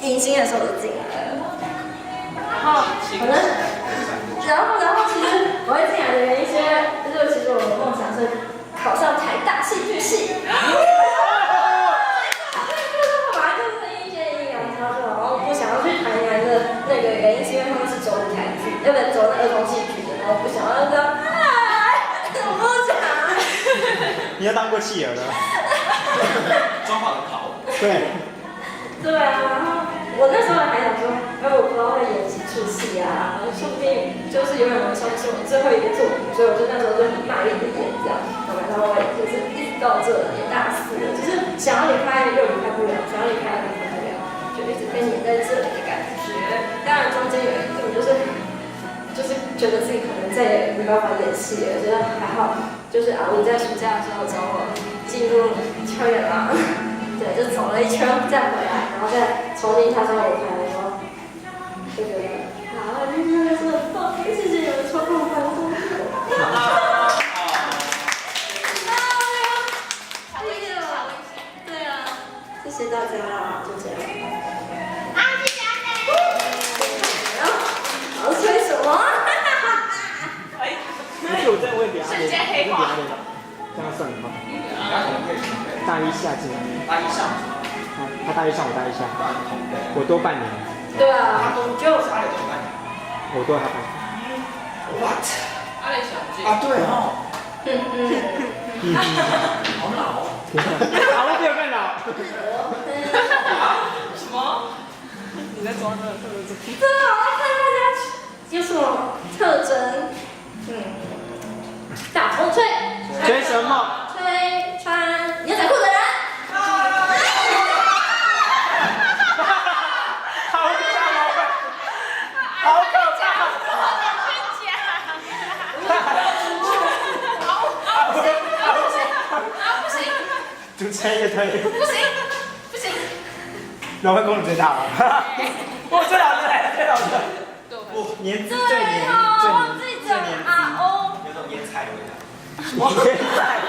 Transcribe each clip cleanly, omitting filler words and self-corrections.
迎新的时候就进来了。然后其实我会进来的原因是因为，就是其实我的梦想是考上台大戏剧系。本来就是一些阴阳差距，然后不想要去台南的那个原因是因为他们是走舞台剧，要不然走那儿童戏剧的，然后我不想要这样，我不想。你要当过企鹅的。装好的考。对。对啊，然后我那时候还想说，我不知道会演几出戏啊，然后说不定就是永远会成为是我最后一个作品，所以我就那时候就很卖力的演这样，然后我也就是一直到这也大4了，就是想要离开又离开不了，想要离开又离开不了，就一直被黏在这里的感觉。当然中间有一度就是觉得自己可能再也没办法演戏了，觉得还好，就是我在暑假的时候找我进入校园啦。对，就走了一圈再回来，然后再重新踏上舞台的时候，就觉得啊，这真的是很棒，谢谢你们抽空关注我。对啊，谢谢大家啦，就这样。谢谢阿妹。好，吹什么？我再问点阿妹，瞬间黑化。这样算吗？大一下进来。大一上。他大一上，我大一下。我多半年。对啊，我就阿磊多半年。我多他半年。What？阿磊小姐。啊，对哦。好老。好了，比我更老。什么？你在装那个特征？真的好爱看大家有什么特征？大风吹。吹什么？吹穿牛仔裤的人。主持人也可以。不行，不行。哪位公主最大了？我最老的，最老的。不，年资最对年哦，我自己讲RO。有种腌菜的味道。什么腌菜？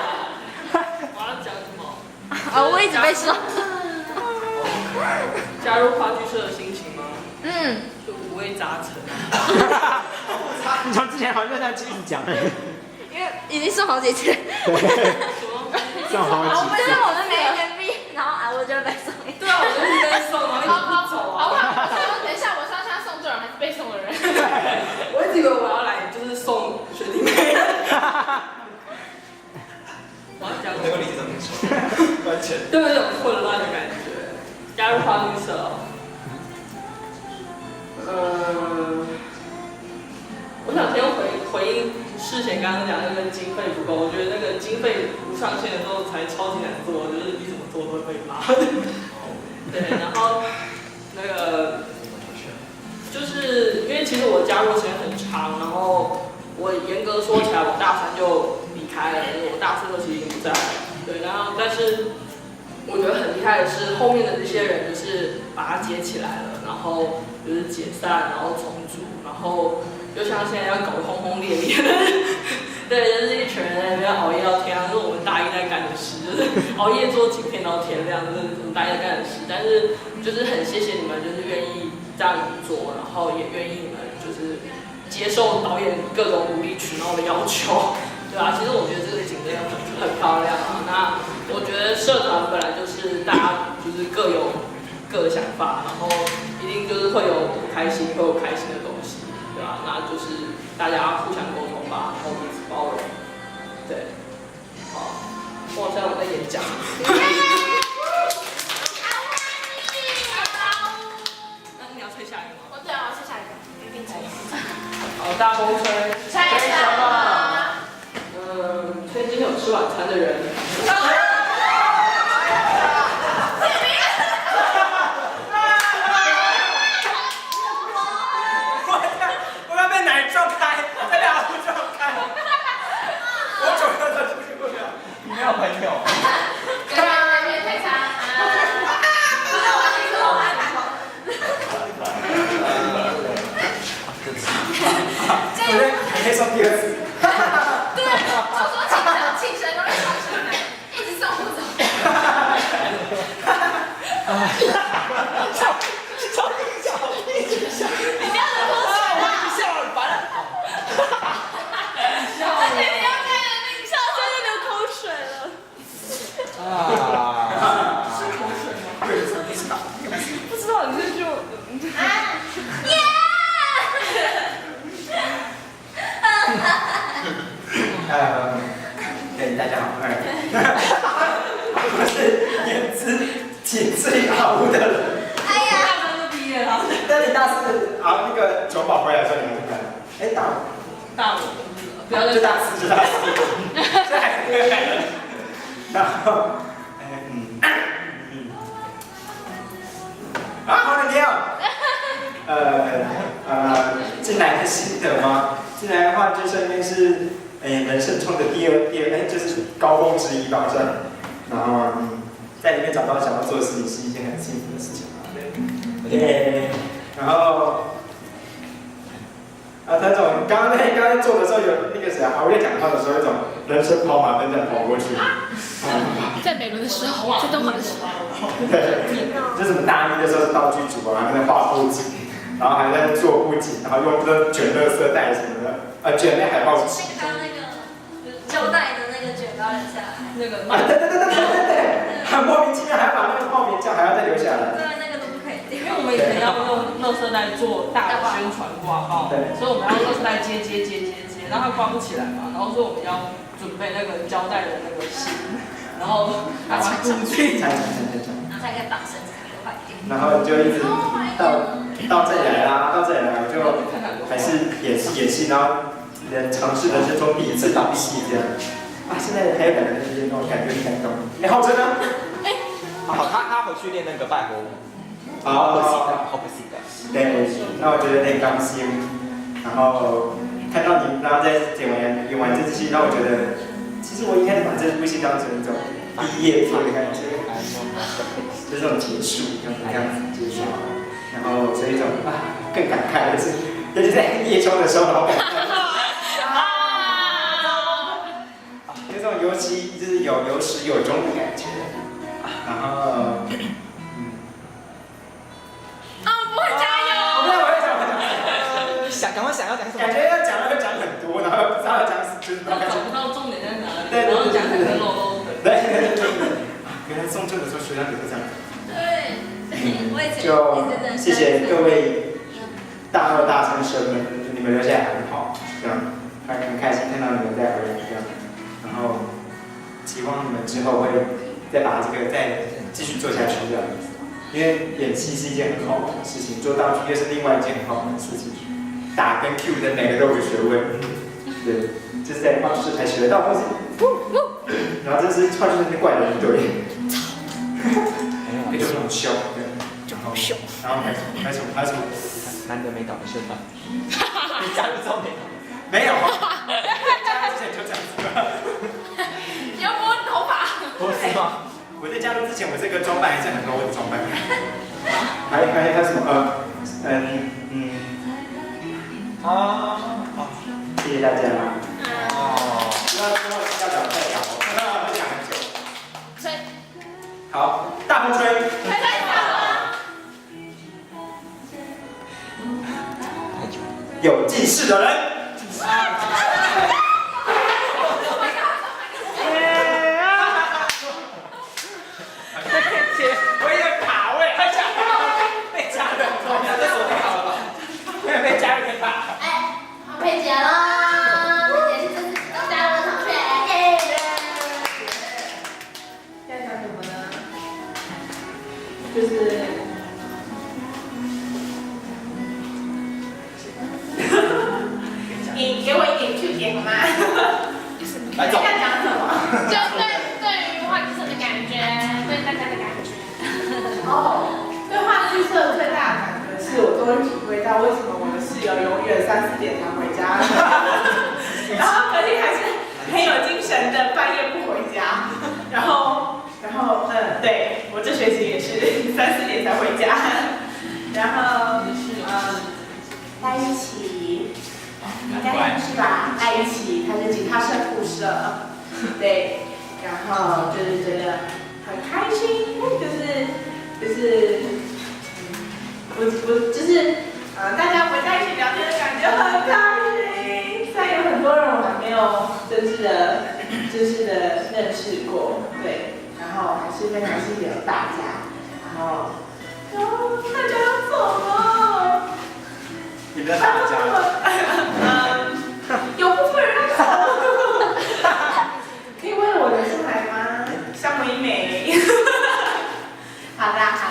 我要讲什么？我一直被说。加入话剧社的心情吗？就五味杂陈。你从之前好像就这样一直讲。因为已经送好几次。对。送好几次。就是我们每一天毕，然后我就会被送。对啊，我就一直在送，然后一直不走啊。等一下，我上下送这人还是被送的人？我一直以为我要来就是送学弟妹。我要讲能够理解这么说，完全。都有一种混乱的感觉。加入话剧社。我想先回应事前刚刚讲那个经费不够，我觉得那个经费不上线的时候才超级难做，就是你怎么做都会被骂。对，然后那个就是因为其实我加入时间很长，然后我严格说起来，我大3就离开了，因为我大4就其实已经不在了。对，然后但是我觉得很厉害的是后面的这些人就是把它接起来了，然后就是解散，然后重组，然后。就像现在要搞得轰轰烈烈的，对，就是一群人在那边熬夜到天亮，就是我们大一在干的事，就是熬夜做景片到天亮，就是我们大一在干的事。但是就是很谢谢你们，就是愿意这样做，然后也愿意你们就是接受导演各种无理取闹的要求，对啊。其实我觉得这个景真的很漂亮啊。那我觉得社团本来就是大家就是各有各的想法，然后一定就是会有不开心，会有开心的东西。对啊，那就是大家互相沟通吧，然后彼此包容。对，好，我好像有在演讲。那你要吹下一个吗？对啊，我是下一个，一定吹。好，大风吹。吹什么？吹今天有吃晚餐的人。没有朋友。对啊，没退场啊。我可以送第2次。对啊，就说庆生，庆生都会上升。哎，大我，大我，不要再就大四，就大四，这还是个改的。然后，啊，好冷天哦。进来的心得吗？进来的话，就算是人生中的第二，就是高峰之一吧，这样。然后在里面找到想要做的事情，是一件很幸福的事情嘛，对。然后。他总刚刚做的时候有那个谁熬夜讲话的时候，一种人生跑马灯这样跑过去。在美伦的时候，在东华的时候，对，就是大一的时候是道具组啊，在那画布景，然后还在做布景，然后用那卷垃圾袋什么的，卷那海报纸。还有那个胶带的那个卷刀留下来。那个对，还莫名其妙还要把那个泡棉胶还要再留下来。对，那个都不可以丢。因为我们以前要用垃圾袋做大宣传挂报，所以我们要垃圾袋接，让它挂不起来嘛，然后所以我们要准备那个胶带的那个芯，然后把它固定，然后才可以绑绳子，才不会坏掉。然后就一直到这里来啦，到这里来我就还是演戏，然后尝试人生中第一次导戏这样。啊，现在还有感觉那种感觉很感动。浩真呢？好，他回去练那个拜火舞。好不记得。对，那我觉得那刚心，然后看到你，然后在演完这支戏，让我觉得，其实我应该把这部戏当成一种毕业作的感觉，就这种结束，这样子结束，然后所以一种更感慨的是，尤其在夜中的时候，好感慨。有种尤其就是有始有终的感觉，然后。不会加油！我会讲，赶快想要讲什么？感觉要讲会讲很多，然后不知道要讲什么，就是找不到重点在哪里，对，然后讲很多漏的。对。原来送旧的时候学长也是这样。对，我以前就谢谢各位大二大三生们，你们留下来很好，这样很开心看到你们再回来这样，然后希望你们之后会再把这个再继续做下去这样子。因为演戏是一件很好玩的事情，做道具又是另外一件很好玩的事情。打跟 Q 的每个都有学问，对，就是在话剧社才学得到东西。然后这是话剧社的怪人一堆，就很凶，然后还有什么？难得没倒的身份。你加入之后没有，加入之前就这样子了。你要摸头发？不是吗？我在加入之前，我这个装扮还是很多的装扮。还有什么？谢谢大家。要讲太长，我讲很久。吹。好，大风吹。有近视的人。我有卡位，被加了，这锁定好了吧？没有被加入卡。佩姐喽，佩姐是这次都加入的同学，耶！现在讲什么呢？就是你给我一点 Q 点好吗？来走。要讲什么？就对于话剧社的感觉，对大家的感觉。对话剧社最大的感觉是我终于体会到为什么我的室友永远3、4点才回家，然后隔天还是很有精神的半夜不回家，然后对我这学期也是3、4点才回家，然后在一起，应该是吧？在一起，他是吉他社副社，对，然后就是觉得很开心，大家围在一起聊天的感觉很开心。虽然有很多人我还没有正式的认识过，对，然后还是非常谢谢大家，然后大家要走了，你不要打架了。有部分人要走了，可以为了我留下来吗？香唯美。好啦。